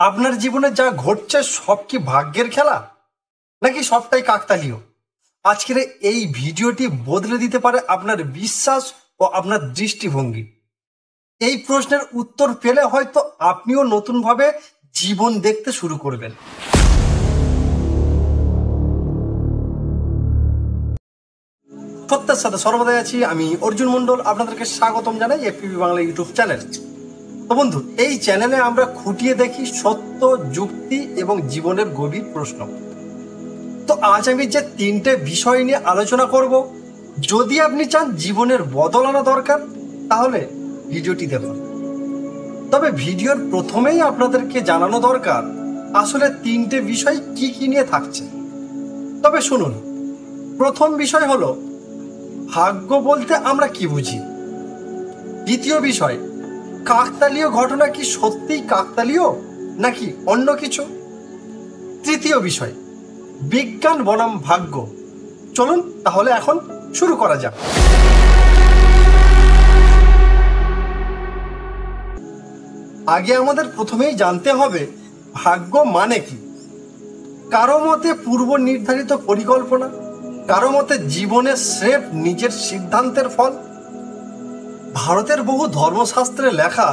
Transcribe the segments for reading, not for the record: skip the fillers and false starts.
আপনার জীবনে যা ঘটছে সব কি ভাগ্যের খেলা, নাকি সবটাই কাকতালীয়? আজকের এই ভিডিওটি বদলে দিতে পারে আপনার বিশ্বাস ও আপনার দৃষ্টিভঙ্গি। এই প্রশ্নের উত্তর পেলে হয়তো আপনিও নতুনভাবে জীবন দেখতে শুরু করবেন। সত্যের সাথে সর্বদাই আছি আমি অর্জুন মণ্ডল। আপনাদেরকে স্বাগতম জানাই এপিবি বাংলা ইউটিউব চ্যানেল। তো বন্ধু, এই চ্যানেলে আমরা খুঁটিয়ে দেখি সত্য, যুক্তি এবং জীবনের গভীর প্রশ্ন। তো আজ আমি যে তিনটে বিষয় নিয়ে আলোচনা করব, যদি আপনি চান জীবনের বদল আনা দরকার তাহলে ভিডিওটি দেখুন। তবে ভিডিওর প্রথমেই আপনাদেরকে জানানো দরকার আসলে তিনটে বিষয় কি কি নিয়ে থাকছে। তবে শুনুন, প্রথম বিষয় হলো ভাগ্য বলতে আমরা কি বুঝি। দ্বিতীয় বিষয়, কাকতালীয় ঘটনা কি সত্যিই কাকতালীয় নাকি অন্য কিছু। তৃতীয় বিষয়, বিজ্ঞান বনাম ভাগ্য। চলুন তাহলে এখন শুরু করা যাক। আগে আমাদের প্রথমেই জানতে হবে ভাগ্য মানে কি। কারো মতে পূর্ব নির্ধারিত পরিকল্পনা, কারো মতে জীবনের স্রেফ নিজের সিদ্ধান্তের ফল। ভারতের বহু ধর্মশাস্ত্রে লেখা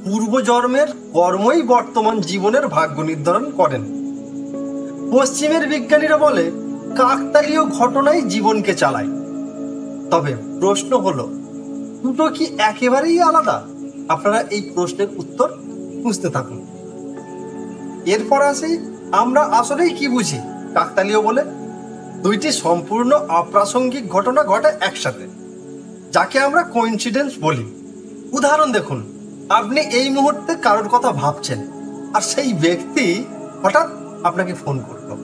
পূর্বজন্মের কর্মই বর্তমান জীবনের ভাগ্য নির্ধারণ করেন। পশ্চিমের বিজ্ঞানীরা বলে কাকতালীয় ঘটনাই জীবনকে চালায়। তবে প্রশ্ন হলো, দুটো কি একেবারেই আলাদা? আপনারা এই প্রশ্নের উত্তর খুঁজতে থাকুন। এরপর আসি আমরা আসলেই কি বুঝি কাকতালীয় বলে। দুইটি সম্পূর্ণ অপ্রাসঙ্গিক ঘটনা ঘটে একসাথে, যাকে আমরা কোইন্সিডেন্স বলি। উদাহরণ দেখুন, আপনি এই মুহূর্তে কারোর কথা ভাবছেন আর সেই ব্যক্তি হঠাৎ আপনাকে ফোন করলো।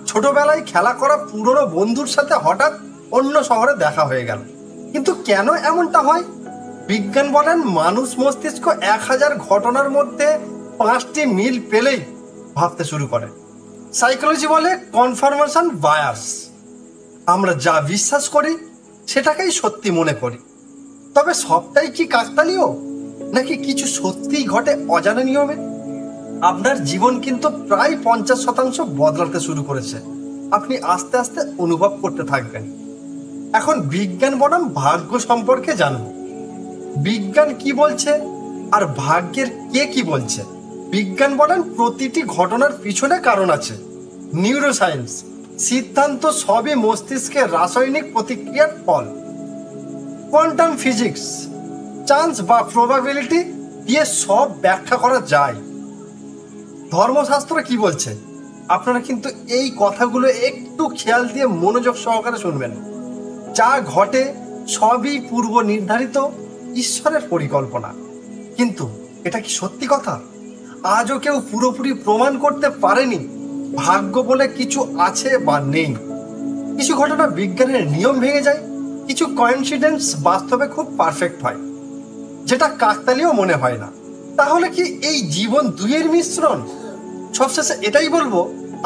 ছোটবেলায় খেলা করা পুরনো বন্ধুর সাথে হঠাৎ অন্য শহরে দেখা হয়ে গেল। কিন্তু কেন এমনটা হয়? বিজ্ঞান বলেন মানুষ মস্তিষ্ক 1000 ঘটনার মধ্যে 5টি মিল পেলেই ভাবতে শুরু করে। সাইকোলজি বলে কনফার্মেশন বায়াস। আমরা যা বিশ্বাস করি সেটাকেই সত্যি মনে করি। তবে সবটাই কি কাকতালীয়, নাকি কিছু সত্যিই ঘটে অজানা নিয়মে? আপনার জীবন কিন্তু প্রায় 50% বদলাতে শুরু করেছে। আপনি আস্তে আস্তে অনুভব করতে থাকবেন। এখন বিজ্ঞান বনাম ভাগ্য সম্পর্কে জানব। বিজ্ঞান কি বলছে আর ভাগ্যের কে কি বলছে? বিজ্ঞান বলেন প্রতিটি ঘটনার পিছনে কারণ আছে। নিউরোসায়েন্স সিদ্ধান্ত সবই মস্তিষ্কের রাসায়নিক প্রতিক্রিয়ার ফল। কোয়ান্টাম ফিজিক্স চান্স বা প্রবাবিলিটি দিয়ে সব ব্যাখ্যা করা যায়। ধর্মশাস্ত্র কি বলছে? আপনারা কিন্তু এই কথাগুলো একটু খেয়াল দিয়ে মনোযোগ সহকারে শুনবেন। যা ঘটে সবই পূর্ব নির্ধারিত ঈশ্বরের পরিকল্পনা। কিন্তু এটা কি সত্যি কথা? আজও কেউ পুরোপুরি প্রমাণ করতে পারেনি ভাগ্য বলে কিছু আছে বা নেই। কিছু ঘটনা বিজ্ঞানের নিয়ম ভেঙে যায়, কিছু কোইন্সিডেন্স বাস্তবে খুব পারফেক্ট হয়, যেটা কাকতালীয় মনে হয় না। তাহলে কি এই জীবন দুইয়ের মিশ্রণ? সবশেষে এটাই বলবো,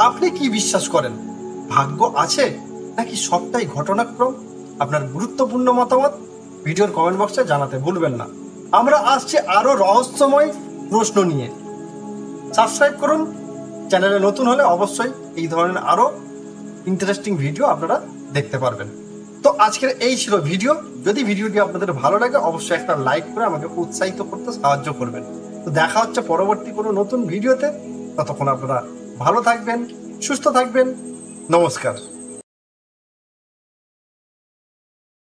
আপনি কি বিশ্বাস করেন? ভাগ্য আছে নাকি সবটাই ঘটনাক্রম? আপনার গুরুত্বপূর্ণ মতামত ভিডিওর কমেন্ট বক্সে জানাতে ভুলবেন না। আমরা আসছি আরো রহস্যময় প্রশ্ন নিয়ে। সাবস্ক্রাইব করুন। চ্যানেলে নতুন হলে অবশ্যই এই ধরনের আরো ইন্টারেস্টিং ভিডিও আপনারা দেখতে পারবেন। তো আজকের এই ছিল ভিডিও। যদি ভিডিওটি আপনাদের ভালো লাগে অবশ্যই একটা লাইক করে আমাকে উৎসাহিত করতে সাহায্য করবেন। তো দেখা হচ্ছে পরবর্তী কোনো নতুন ভিডিওতে। ততক্ষণ আপনারা ভালো থাকবেন, সুস্থ থাকবেন। নমস্কার।